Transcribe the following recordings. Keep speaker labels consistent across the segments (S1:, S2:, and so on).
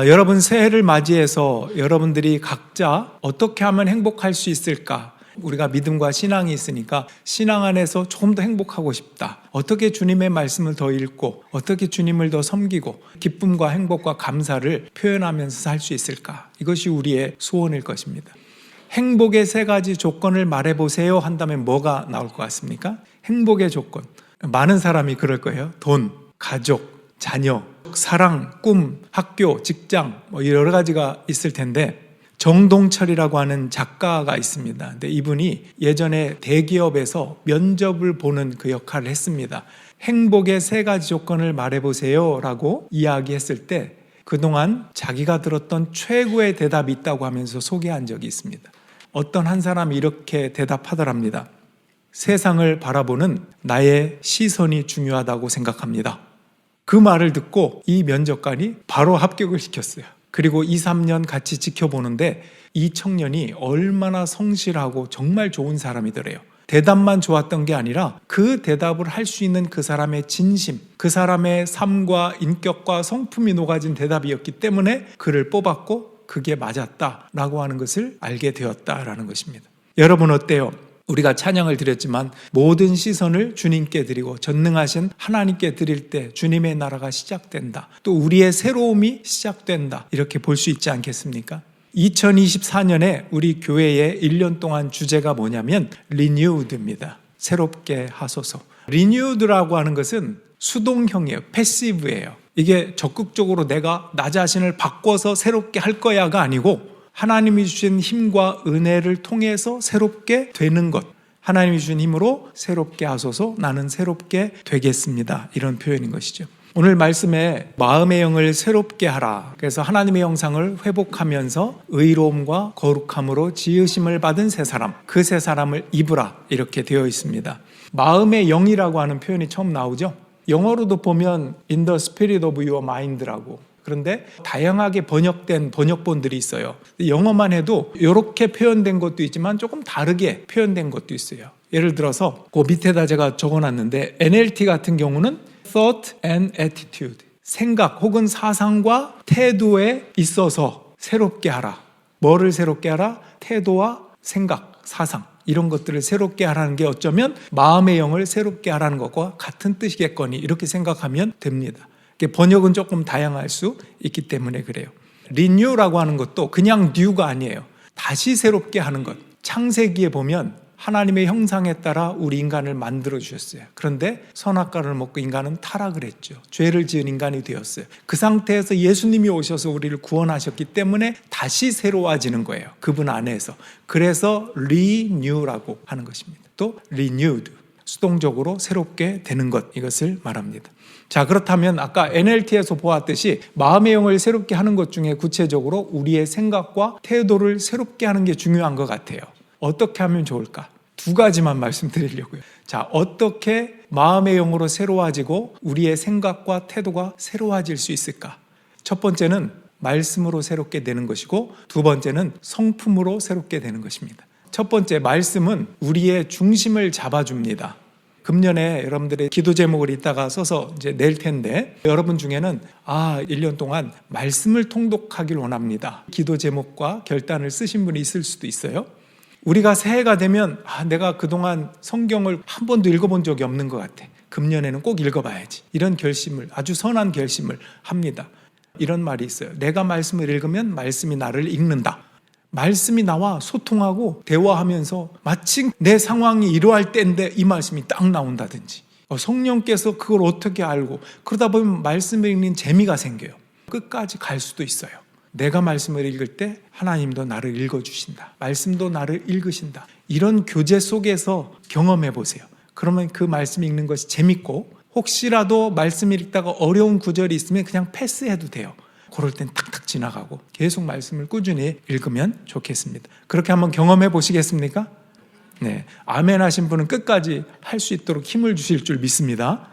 S1: 여러분 새해를 맞이해서 여러분들이 각자 어떻게 하면 행복할 수 있을까? 우리가 믿음과 신앙이 있으니까 신앙 안에서 조금 더 행복하고 싶다. 어떻게 주님의 말씀을 더 읽고 어떻게 주님을 더 섬기고 기쁨과 행복과 감사를 표현하면서 살 수 있을까? 이것이 우리의 소원일 것입니다. 행복의 3가지 조건을 말해보세요 한다면 뭐가 나올 것 같습니까? 행복의 조건. 많은 사람이 그럴 거예요. 돈, 가족, 자녀, 사랑, 꿈, 학교, 직장 여러 가지가 있을 텐데 정동철이라고 하는 작가가 있습니다. 근데 이분이 예전에 대기업에서 면접을 보는 그 역할을 했습니다. 행복의 3가지 조건을 말해보세요 라고 이야기했을 때 그동안 자기가 들었던 최고의 대답이 있다고 하면서 소개한 적이 있습니다. 어떤 한 사람이 이렇게 대답하더랍니다. 세상을 바라보는 나의 시선이 중요하다고 생각합니다. 그 말을 듣고 이 면접관이 바로 합격을 시켰어요. 그리고 2, 3년 같이 지켜보는데 이 청년이 얼마나 성실하고 정말 좋은 사람이더래요. 대답만 좋았던 게 아니라 그 대답을 할 수 있는 그 사람의 진심, 그 사람의 삶과 인격과 성품이 녹아진 대답이었기 때문에 그를 뽑았고 그게 맞았다라고 하는 것을 알게 되었다라는 것입니다. 여러분 어때요? 우리가 찬양을 드렸지만 모든 시선을 주님께 드리고 전능하신 하나님께 드릴 때 주님의 나라가 시작된다. 또 우리의 새로움이 시작된다. 이렇게 볼 수 있지 않겠습니까? 2024년에 우리 교회의 1년 동안 주제가 뭐냐면 Renewed입니다. 새롭게 하소서. Renewed라고 하는 것은 수동형이에요. 패시브예요. 이게 적극적으로 내가 나 자신을 바꿔서 새롭게 할 거야가 아니고 하나님이 주신 힘과 은혜를 통해서 새롭게 되는 것. 하나님이 주신 힘으로 새롭게 하소서 나는 새롭게 되겠습니다. 이런 표현인 것이죠. 오늘 말씀에 마음의 영을 새롭게 하라. 그래서 하나님의 형상을 회복하면서 의로움과 거룩함으로 지으심을 받은 새 사람, 그 새 사람을 입으라 이렇게 되어 있습니다. 마음의 영이라고 하는 표현이 처음 나오죠. 영어로도 보면 in the spirit of your mind라고. 그런데 다양하게 번역된 번역본들이 있어요. 영어만 해도 이렇게 표현된 것도 있지만 조금 다르게 표현된 것도 있어요. 예를 들어서 그 밑에다 제가 적어놨는데 NLT 같은 경우는 thought and attitude, 생각 혹은 사상과 태도에 있어서 새롭게 하라. 뭐를 새롭게 하라? 태도와 생각, 사상 이런 것들을 새롭게 하라는 게 어쩌면 마음의 영을 새롭게 하라는 것과 같은 뜻이겠거니 이렇게 생각하면 됩니다. 번역은 조금 다양할 수 있기 때문에 그래요. Renew라고 하는 것도 그냥 new가 아니에요. 다시 새롭게 하는 것. 창세기에 보면 하나님의 형상에 따라 우리 인간을 만들어 주셨어요. 그런데 선악과를 먹고 인간은 타락을 했죠. 죄를 지은 인간이 되었어요. 그 상태에서 예수님이 오셔서 우리를 구원하셨기 때문에 다시 새로워지는 거예요. 그분 안에서. 그래서 renew라고 하는 것입니다. 또 renewed, 수동적으로 새롭게 되는 것, 이것을 말합니다. 자, 그렇다면 아까 NLT에서 보았듯이 마음의 영을 새롭게 하는 것 중에 구체적으로 우리의 생각과 태도를 새롭게 하는 게 중요한 것 같아요. 어떻게 하면 좋을까? 2가지만 말씀드리려고요. 자, 어떻게 마음의 영으로 새로워지고 우리의 생각과 태도가 새로워질 수 있을까? 첫 번째는 말씀으로 새롭게 되는 것이고 2번째는 성품으로 새롭게 되는 것입니다. 첫 번째, 말씀은 우리의 중심을 잡아줍니다. 금년에 여러분들의 기도 제목을 이따가 써서 이제 낼 텐데 여러분 중에는 1년 동안 말씀을 통독하길 원합니다. 기도 제목과 결단을 쓰신 분이 있을 수도 있어요. 우리가 새해가 되면 내가 그동안 성경을 한 번도 읽어본 적이 없는 것 같아. 금년에는 꼭 읽어봐야지. 이런 결심을, 아주 선한 결심을 합니다. 이런 말이 있어요. 내가 말씀을 읽으면 말씀이 나를 읽는다. 말씀이 나와 소통하고 대화하면서 마치 내 상황이 이러할 때인데 이 말씀이 딱 나온다든지 성령께서 그걸 어떻게 알고 그러다 보면 말씀을 읽는 재미가 생겨요. 끝까지 갈 수도 있어요. 내가 말씀을 읽을 때 하나님도 나를 읽어주신다. 말씀도 나를 읽으신다. 이런 교제 속에서 경험해 보세요. 그러면 그 말씀 읽는 것이 재밌고 혹시라도 말씀 읽다가 어려운 구절이 있으면 그냥 패스해도 돼요. 그럴 땐 탁탁 지나가고 계속 말씀을 꾸준히 읽으면 좋겠습니다. 그렇게 한번 경험해 보시겠습니까? 네, 아멘 하신 분은 끝까지 할 수 있도록 힘을 주실 줄 믿습니다.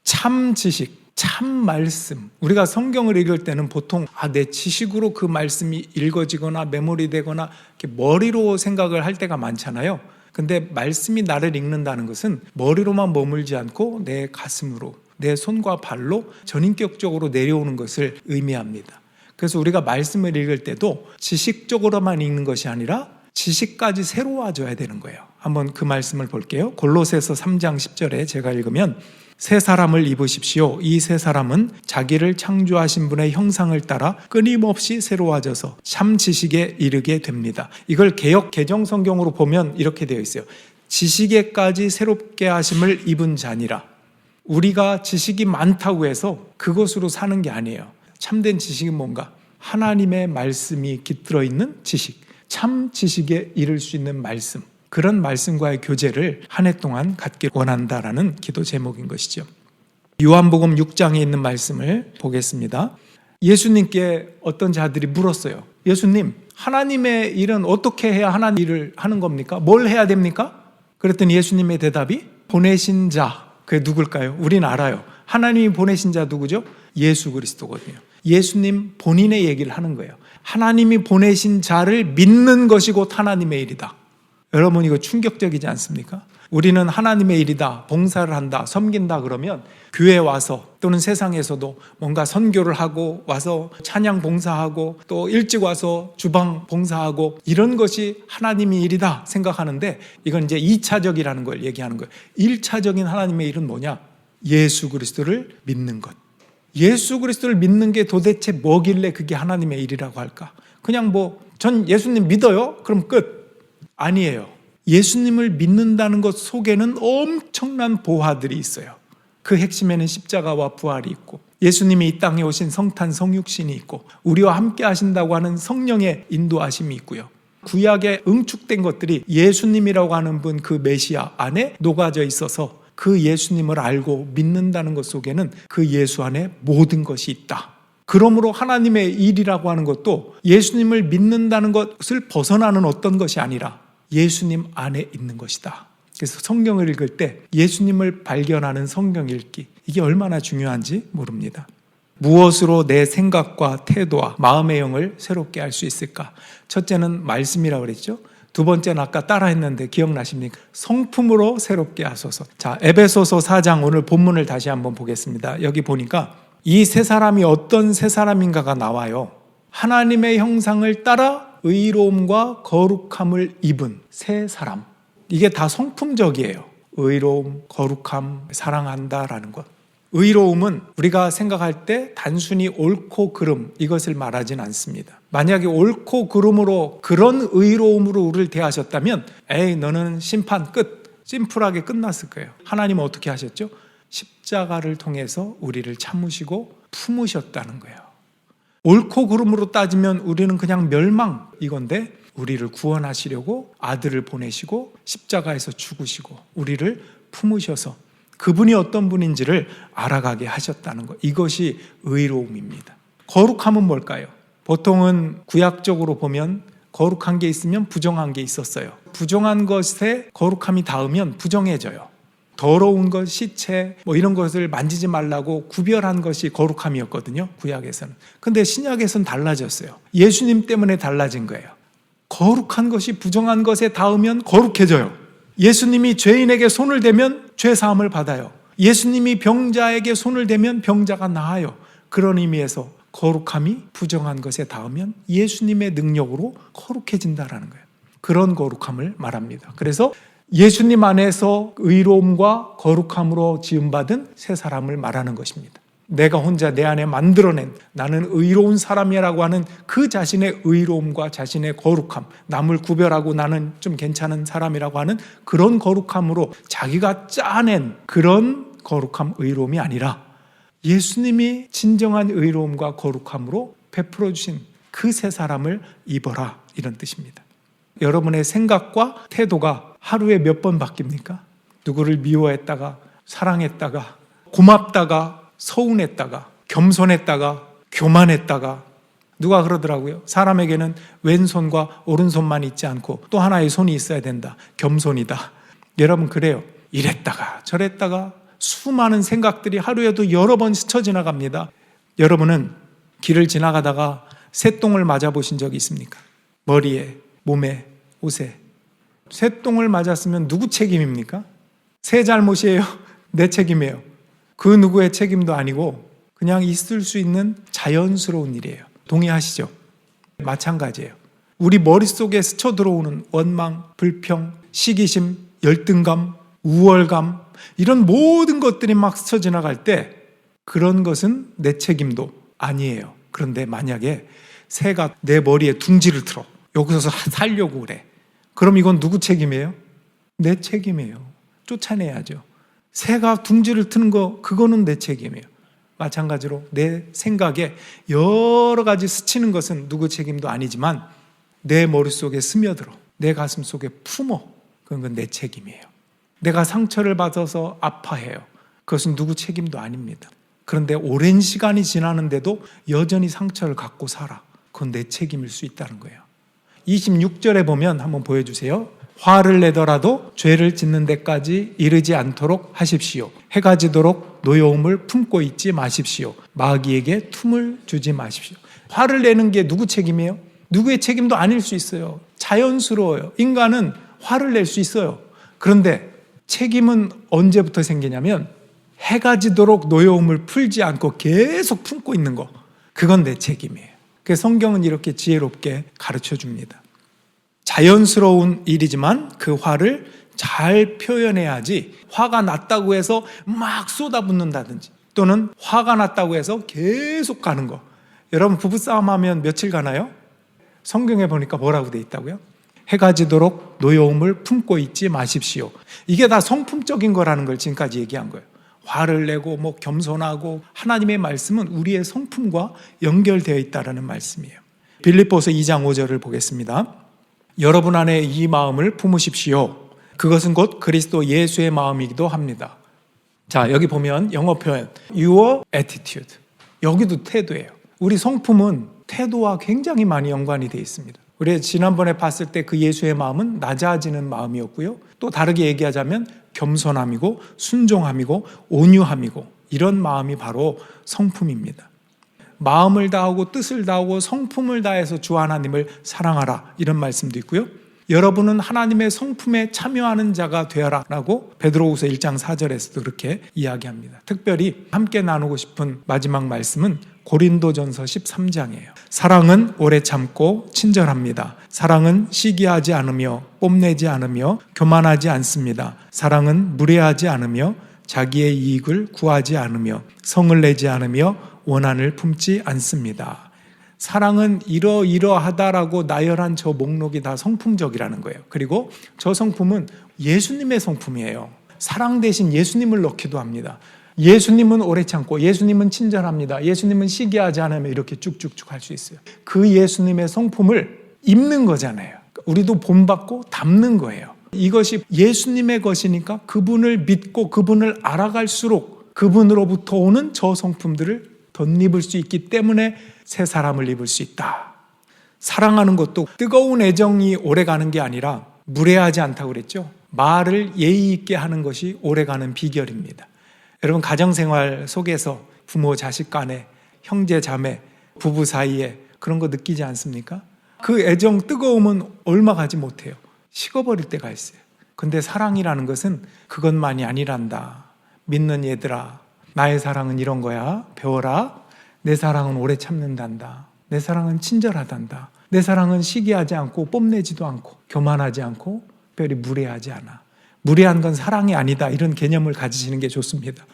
S1: 참 지식, 참 말씀. 우리가 성경을 읽을 때는 보통 내 지식으로 그 말씀이 읽어지거나 메모리되거나 이렇게 머리로 생각을 할 때가 많잖아요. 근데 말씀이 나를 읽는다는 것은 머리로만 머물지 않고 내 가슴으로, 내 손과 발로 전인격적으로 내려오는 것을 의미합니다. 그래서 우리가 말씀을 읽을 때도 지식적으로만 읽는 것이 아니라 지식까지 새로워져야 되는 거예요. 한번 그 말씀을 볼게요. 골로새서 3장 10절에 제가 읽으면 새 사람을 입으십시오. 이 새 사람은 자기를 창조하신 분의 형상을 따라 끊임없이 새로워져서 참 지식에 이르게 됩니다. 이걸 개역 개정 성경으로 보면 이렇게 되어 있어요. 지식에까지 새롭게 하심을 입은 자니라. 우리가 지식이 많다고 해서 그것으로 사는 게 아니에요. 참된 지식은 뭔가? 하나님의 말씀이 깃들어 있는 지식, 참 지식에 이를 수 있는 말씀, 그런 말씀과의 교제를 한 해 동안 갖길 원한다라는 기도 제목인 것이죠. 요한복음 6장에 있는 말씀을 보겠습니다. 예수님께 어떤 자들이 물었어요. 예수님, 하나님의 일은 어떻게 해야 하나님 일을 하는 겁니까? 뭘 해야 됩니까? 그랬더니 예수님의 대답이 보내신 자, 그게 누굴까요? 우린 알아요. 하나님이 보내신 자 누구죠? 예수 그리스도거든요. 예수님 본인의 얘기를 하는 거예요. 하나님이 보내신 자를 믿는 것이 곧 하나님의 일이다. 여러분, 이거 충격적이지 않습니까? 우리는 하나님의 일이다, 봉사를 한다, 섬긴다 그러면 교회에 와서 또는 세상에서도 뭔가 선교를 하고 와서 찬양 봉사하고 또 일찍 와서 주방 봉사하고 이런 것이 하나님의 일이다 생각하는데, 이건 이제 2차적이라는 걸 얘기하는 거예요. 1차적인 하나님의 일은 뭐냐? 예수 그리스도를 믿는 것. 예수 그리스도를 믿는 게 도대체 뭐길래 그게 하나님의 일이라고 할까? 그냥 전 예수님 믿어요? 그럼 끝. 아니에요. 예수님을 믿는다는 것 속에는 엄청난 보화들이 있어요. 그 핵심에는 십자가와 부활이 있고, 예수님이 이 땅에 오신 성탄 성육신이 있고, 우리와 함께 하신다고 하는 성령의 인도하심이 있고요. 구약에 응축된 것들이 예수님이라고 하는 분, 그 메시아 안에 녹아져 있어서 그 예수님을 알고 믿는다는 것 속에는 그 예수 안에 모든 것이 있다. 그러므로 하나님의 일이라고 하는 것도 예수님을 믿는다는 것을 벗어나는 어떤 것이 아니라 예수님 안에 있는 것이다. 그래서 성경을 읽을 때 예수님을 발견하는 성경 읽기, 이게 얼마나 중요한지 모릅니다. 무엇으로 내 생각과 태도와 마음의 영을 새롭게 할 수 있을까? 첫째는 말씀이라고 그랬죠. 두 번째는 아까 따라 했는데 기억나십니까? 성품으로 새롭게 하소서. 자, 에베소서 4장 오늘 본문을 다시 한번 보겠습니다. 여기 보니까 이 세 사람이 어떤 세 사람인가가 나와요. 하나님의 형상을 따라 의로움과 거룩함을 입은 세 사람. 이게 다 성품적이에요. 의로움, 거룩함, 사랑한다라는 것. 의로움은 우리가 생각할 때 단순히 옳고 그름, 이것을 말하진 않습니다. 만약에 옳고 그름으로, 그런 의로움으로 우리를 대하셨다면 에이, 너는 심판 끝, 심플하게 끝났을 거예요. 하나님은 어떻게 하셨죠? 십자가를 통해서 우리를 참으시고 품으셨다는 거예요. 옳고 그름으로 따지면 우리는 그냥 멸망, 이건데 우리를 구원하시려고 아들을 보내시고 십자가에서 죽으시고 우리를 품으셔서 그분이 어떤 분인지를 알아가게 하셨다는 것, 이것이 의로움입니다. 거룩함은 뭘까요? 보통은 구약적으로 보면 거룩한 게 있으면 부정한 게 있었어요. 부정한 것에 거룩함이 닿으면 부정해져요. 더러운 것, 시체 이런 것을 만지지 말라고 구별한 것이 거룩함이었거든요, 구약에서는. 근데 신약에서는 달라졌어요. 예수님 때문에 달라진 거예요. 거룩한 것이 부정한 것에 닿으면 거룩해져요. 예수님이 죄인에게 손을 대면 죄 사함을 받아요. 예수님이 병자에게 손을 대면 병자가 나아요. 그런 의미에서 거룩함이 부정한 것에 닿으면 예수님의 능력으로 거룩해진다라는 거예요. 그런 거룩함을 말합니다. 그래서 예수님 안에서 의로움과 거룩함으로 지음받은 세 사람을 말하는 것입니다. 내가 혼자 내 안에 만들어낸 나는 의로운 사람이라고 하는 그 자신의 의로움과 자신의 거룩함, 남을 구별하고 나는 좀 괜찮은 사람이라고 하는 그런 거룩함으로 자기가 짜낸 그런 거룩함, 의로움이 아니라 예수님이 진정한 의로움과 거룩함으로 베풀어 주신 그 세 사람을 입어라, 이런 뜻입니다. 여러분의 생각과 태도가 하루에 몇 번 바뀝니까? 누구를 미워했다가 사랑했다가 고맙다가 서운했다가 겸손했다가 교만했다가. 누가 그러더라고요. 사람에게는 왼손과 오른손만 있지 않고 또 하나의 손이 있어야 된다. 겸손이다. 여러분, 그래요. 이랬다가 저랬다가 수많은 생각들이 하루에도 여러 번 스쳐 지나갑니다. 여러분은 길을 지나가다가 새똥을 맞아보신 적이 있습니까? 머리에, 몸에, 옷에. 새똥을 맞았으면 누구 책임입니까? 새 잘못이에요? 내 책임이에요? 그 누구의 책임도 아니고 그냥 있을 수 있는 자연스러운 일이에요. 동의하시죠? 마찬가지예요. 우리 머릿속에 스쳐 들어오는 원망, 불평, 시기심, 열등감, 우월감, 이런 모든 것들이 막 스쳐 지나갈 때 그런 것은 내 책임도 아니에요. 그런데 만약에 새가 내 머리에 둥지를 틀어 여기서 살려고 그래. 그럼 이건 누구 책임이에요? 내 책임이에요. 쫓아내야죠. 새가 둥지를 트는 거, 그거는 내 책임이에요. 마찬가지로 내 생각에 여러 가지 스치는 것은 누구 책임도 아니지만 내 머릿속에 스며들어, 내 가슴 속에 품어, 그건 내 책임이에요. 내가 상처를 받아서 아파해요. 그것은 누구 책임도 아닙니다. 그런데 오랜 시간이 지나는데도 여전히 상처를 갖고 살아. 그건 내 책임일 수 있다는 거예요. 26절에 보면 한번 보여주세요. 화를 내더라도 죄를 짓는 데까지 이르지 않도록 하십시오. 해가 지도록 노여움을 품고 있지 마십시오. 마귀에게 틈을 주지 마십시오. 화를 내는 게 누구 책임이에요? 누구의 책임도 아닐 수 있어요. 자연스러워요. 인간은 화를 낼 수 있어요. 그런데 책임은 언제부터 생기냐면 해가 지도록 노여움을 풀지 않고 계속 품고 있는 거, 그건 내 책임이에요. 그래서 성경은 이렇게 지혜롭게 가르쳐 줍니다. 자연스러운 일이지만 그 화를 잘 표현해야지, 화가 났다고 해서 막 쏟아붓는다든지 또는 화가 났다고 해서 계속 가는 거. 여러분 부부싸움 하면 며칠 가나요? 성경에 보니까 뭐라고 돼 있다고요? 해가 지도록 노여움을 품고 있지 마십시오. 이게 다 성품적인 거라는 걸 지금까지 얘기한 거예요. 화를 내고 겸손하고, 하나님의 말씀은 우리의 성품과 연결되어 있다는 말씀이에요. 빌립보서 2장 5절을 보겠습니다. 여러분 안에 이 마음을 품으십시오. 그것은 곧 그리스도 예수의 마음이기도 합니다. 자, 여기 보면 영어 표현 your attitude, 여기도 태도예요. 우리 성품은 태도와 굉장히 많이 연관이 되어 있습니다. 우리 지난번에 봤을 때 그 예수의 마음은 낮아지는 마음이었고요. 또 다르게 얘기하자면 겸손함이고 순종함이고 온유함이고, 이런 마음이 바로 성품입니다. 마음을 다하고 뜻을 다하고 성품을 다해서 주 하나님을 사랑하라, 이런 말씀도 있고요. 여러분은 하나님의 성품에 참여하는 자가 되어라 라고 베드로후서 1장 4절에서도 그렇게 이야기합니다. 특별히 함께 나누고 싶은 마지막 말씀은 고린도전서 13장이에요. 사랑은 오래 참고 친절합니다. 사랑은 시기하지 않으며 뽐내지 않으며 교만하지 않습니다. 사랑은 무례하지 않으며 자기의 이익을 구하지 않으며 성을 내지 않으며 원한을 품지 않습니다. 사랑은 이러이러하다라고 나열한 저 목록이 다 성품적이라는 거예요. 그리고 저 성품은 예수님의 성품이에요. 사랑 대신 예수님을 넣기도 합니다. 예수님은 오래 참고, 예수님은 친절합니다, 예수님은 시기하지 않으며, 이렇게 쭉쭉쭉 할 수 있어요. 그 예수님의 성품을 입는 거잖아요. 우리도 본받고 담는 거예요. 이것이 예수님의 것이니까 그분을 믿고 그분을 알아갈수록 그분으로부터 오는 저 성품들을 덧입을 수 있기 때문에 새 사람을 입을 수 있다. 사랑하는 것도 뜨거운 애정이 오래가는 게 아니라 무례하지 않다고 그랬죠. 말을 예의 있게 하는 것이 오래가는 비결입니다. 여러분 가정생활 속에서 부모 자식 간에, 형제 자매 부부 사이에 그런 거 느끼지 않습니까? 그 애정 뜨거움은 얼마 가지 못해요. 식어버릴 때가 있어요. 근데 사랑이라는 것은 그것만이 아니란다. 믿는 얘들아, 나의 사랑은 이런 거야. 배워라. 내 사랑은 오래 참는단다. 내 사랑은 친절하단다. 내 사랑은 시기하지 않고 뽐내지도 않고 교만하지 않고 특별히 무례하지 않아. 무례한 건 사랑이 아니다, 이런 개념을 가지시는 게 좋습니다.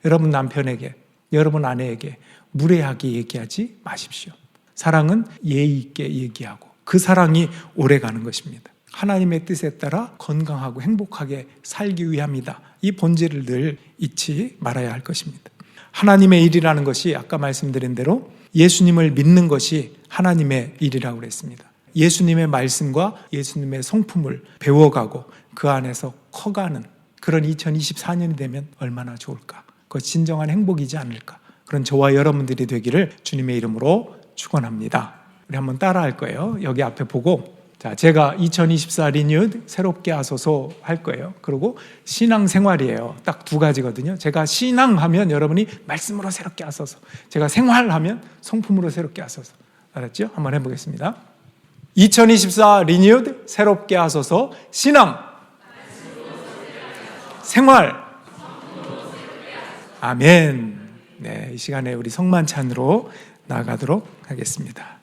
S1: 여러분 남편에게, 여러분 아내에게 무례하게 얘기하지 마십시오. 사랑은 예의 있게 얘기하고 그 사랑이 오래가는 것입니다. 하나님의 뜻에 따라 건강하고 행복하게 살기 위함이다. 이 본질을 늘 잊지 말아야 할 것입니다. 하나님의 일이라는 것이 아까 말씀드린 대로 예수님을 믿는 것이 하나님의 일이라고 그랬습니다. 예수님의 말씀과 예수님의 성품을 배워가고 그 안에서 커가는 그런 2024년이 되면 얼마나 좋을까. 그것이 진정한 행복이지 않을까. 그런 저와 여러분들이 되기를 주님의 이름으로 축원합니다. 우리 한번 따라할 거예요. 여기 앞에 보고, 자, 제가 2024 리뉴드 새롭게 하소서 할 거예요. 그리고 신앙생활이에요. 딱 두 가지거든요. 제가 신앙하면 여러분이 말씀으로 새롭게 하소서, 제가 생활하면 성품으로 새롭게 하소서. 알았죠? 한번 해보겠습니다. 2024 리뉴드 새롭게 하소서. 신앙, 생활, 아멘. 네, 이 시간에 우리 성만찬으로 나아가도록 하겠습니다.